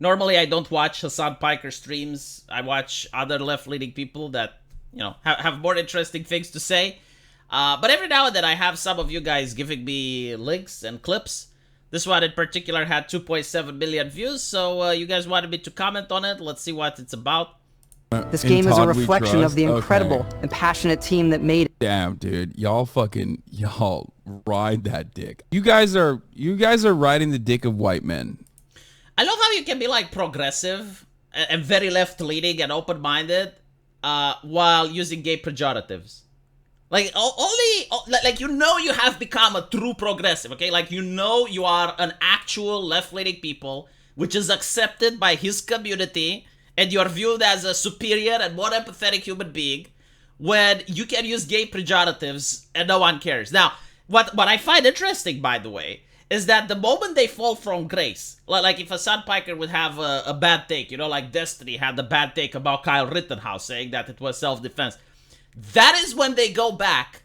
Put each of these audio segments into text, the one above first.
Normally, I don't watch Hassan Piker streams. I watch other left-leaning people that, have more interesting things to say. But every now and then, I have some of you guys giving me links and clips. This one in particular had 2.7 million views, so you guys wanted me to comment on it. Let's see what it's about. This game is a reflection of the incredible and passionate team that made it. Damn, dude, y'all ride that dick. You guys are riding the dick of white men. I love how you can be like progressive and very left-leaning and open-minded while using gay pejoratives. Like you have become a true progressive, okay? Like you are an actual left-leaning people, which is accepted by his community, and you're viewed as a superior and more empathetic human being when you can use gay pejoratives and no one cares. Now, what I find interesting, by the way, is that the moment they fall from grace, like if Hassan Piker would have a bad take, like Destiny had the bad take about Kyle Rittenhouse saying that it was self-defense, that is when they go back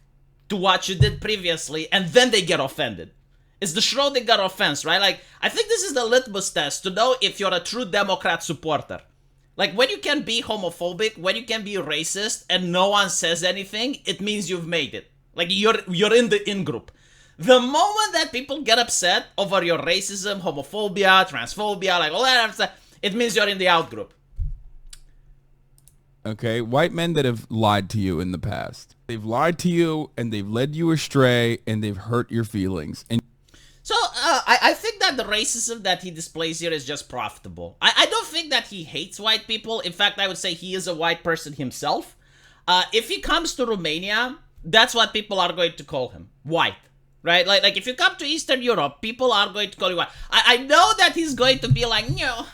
to what you did previously, and then they get offended. It's the Schrodinger offense, right? Like, I think this is the litmus test to know if you're a true Democrat supporter. Like, when you can be homophobic, when you can be racist, and no one says anything, it means you've made it. Like, you're in the in-group. The moment that people get upset over your racism, homophobia, transphobia, like all that stuff, it means you're in the out-group. Okay, white men that have lied to you in the past. They've lied to you, and they've led you astray, and they've hurt your feelings. And so, I think that the racism that he displays here is just profitable. I don't think that he hates white people. In fact, I would say he is a white person himself. If he comes to Romania, that's what people are going to call him. White. Right? Like if you come to Eastern Europe, people are going to call you white. I know that he's going to be like, no,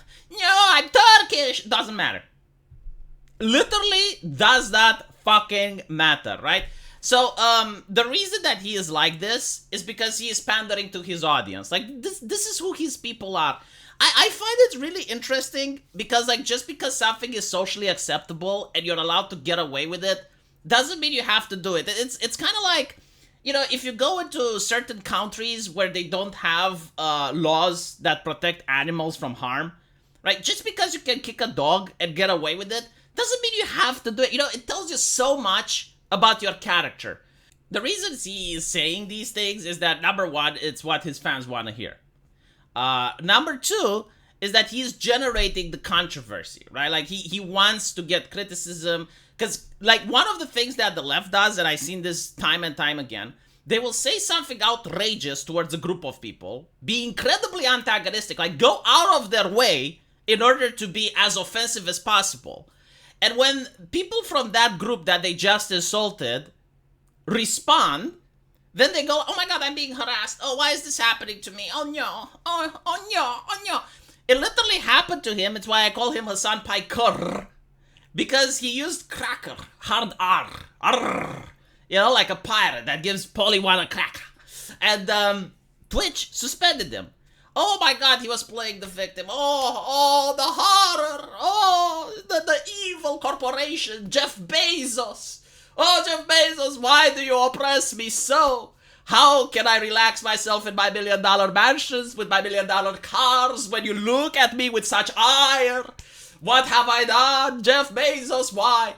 I'm Turkish. Doesn't matter. Literally does not fucking matter, right? So, the reason that he is like this is because he is pandering to his audience. Like, this is who his people are. I find it really interesting because, like, just because something is socially acceptable and you're allowed to get away with it, doesn't mean you have to do it. It's kind of like, if you go into certain countries where they don't have laws that protect animals from harm, right? Just because you can kick a dog and get away with it, doesn't mean you have to do it. It tells you so much about your character. The reason he is saying these things is that, number one, it's what his fans want to hear. Number two is that he's generating the controversy, right? Like, he wants to get criticism. Because, like, one of the things that the left does, and I've seen this time and time again, they will say something outrageous towards a group of people, be incredibly antagonistic, like go out of their way in order to be as offensive as possible. And when people from that group that they just insulted respond, then they go, oh my God, I'm being harassed. Oh, why is this happening to me? Oh no, oh no, oh no. It literally happened to him. It's why I call him Hassan Piker. Because he used cracker, hard R, like a pirate that gives Polly1 a cracker. And Twitch suspended him. Oh my God, he was playing the victim. Oh, the horror. Oh, the evil corporation, Jeff Bezos. Oh, Jeff Bezos, why do you oppress me so? How can I relax myself in my $1 million mansions with my $1 million cars when you look at me with such ire? What have I done? Jeff Bezos, why?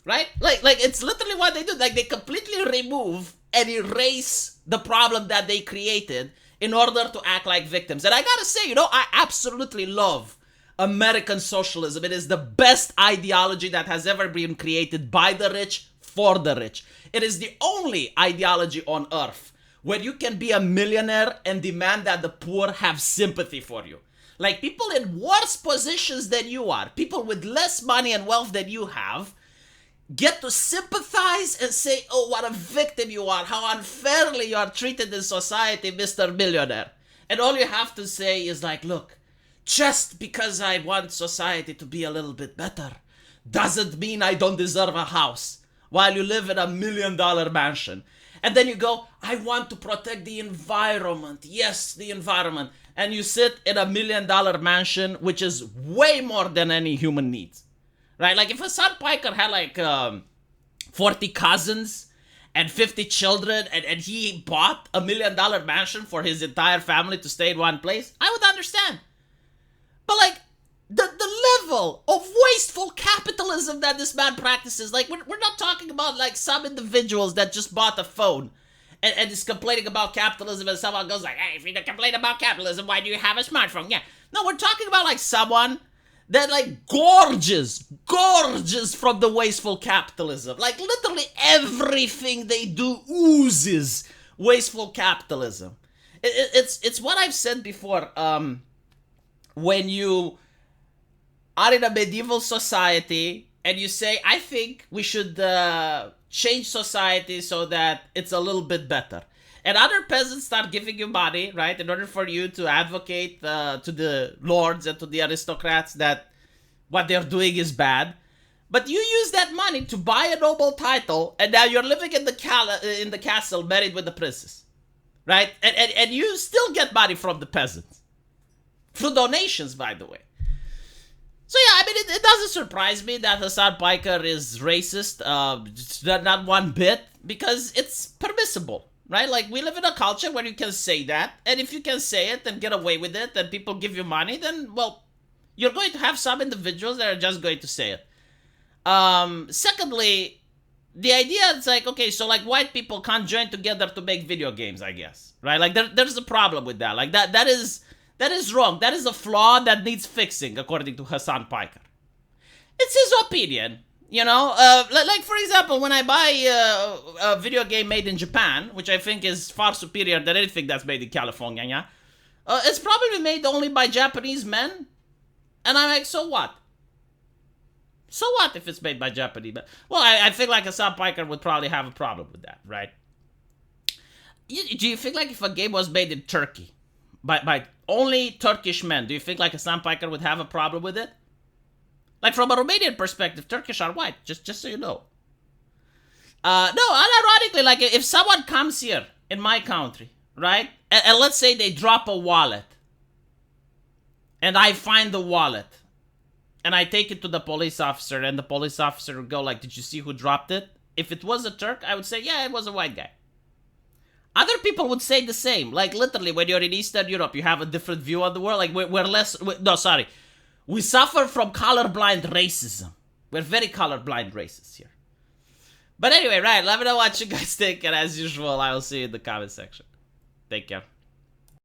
Right? Like it's literally what they do. Like, they completely remove and erase the problem that they created in order to act like victims. And I gotta say, I absolutely love American socialism. It is the best ideology that has ever been created by the rich for the rich. It is the only ideology on earth where you can be a millionaire and demand that the poor have sympathy for you. Like, people in worse positions than you are, people with less money and wealth than you have, get to sympathize and say, oh, what a victim you are, how unfairly you are treated in society, Mr. Millionaire. And all you have to say is like, look, just because I want society to be a little bit better doesn't mean I don't deserve a house while you live in $1 million mansion. And then you go, I want to protect the environment. Yes, the environment. And you sit in $1 million mansion, which is way more than any human needs. Right? Like, if Hassan Piker had like 40 cousins and 50 children and he bought $1 million mansion for his entire family to stay in one place, I would understand. But like, level of wasteful capitalism that this man practices. Like, we're not talking about, like, some individuals that just bought a phone and is complaining about capitalism, and someone goes like, hey, if you don't complain about capitalism, why do you have a smartphone? Yeah. No, we're talking about, like, someone that, like, gorges from the wasteful capitalism. Like, literally everything they do oozes wasteful capitalism. It's what I've said before. When you are in a medieval society and you say, I think we should change society so that it's a little bit better. And other peasants start giving you money, right, in order for you to advocate to the lords and to the aristocrats that what they're doing is bad. But you use that money to buy a noble title, and now you're living in the castle married with the princess, right? And you still get money from the peasants. Through donations, by the way. So yeah, I mean, it doesn't surprise me that Hassan Piker is racist, not one bit, because it's permissible. Right? Like, we live in a culture where you can say that, and if you can say it and get away with it, and people give you money, then, well, you're going to have some individuals that are just going to say it. Secondly, the idea is like, okay, so, like, white people can't join together to make video games, I guess. Right? Like, there's a problem with that. Like, that is wrong. That is a flaw that needs fixing, according to Hassan Piker. It's his opinion. You know, like, for example, when I buy a video game made in Japan, which I think is far superior than anything that's made in California, yeah? It's probably made only by Japanese men. And I'm like, so what? So what if it's made by Japanese men? Well, I think like Hassan Piker would probably have a problem with that, right? Do you think like if a game was made in Turkey by only Turkish men, do you think like Hassan Piker would have a problem with it? Like, from a Romanian perspective, Turkish are white, just so you know. No, unironically, like, if someone comes here in my country, right, and let's say they drop a wallet, and I find the wallet, and I take it to the police officer, and the police officer would go like, did you see who dropped it? If it was a Turk, I would say, yeah, it was a white guy. Other people would say the same. Like, literally, when you're in Eastern Europe, you have a different view of the world. Like, we suffer from colorblind racism. We're very colorblind racists here. But anyway, right, let me know what you guys think. And as usual, I will see you in the comment section. Take care.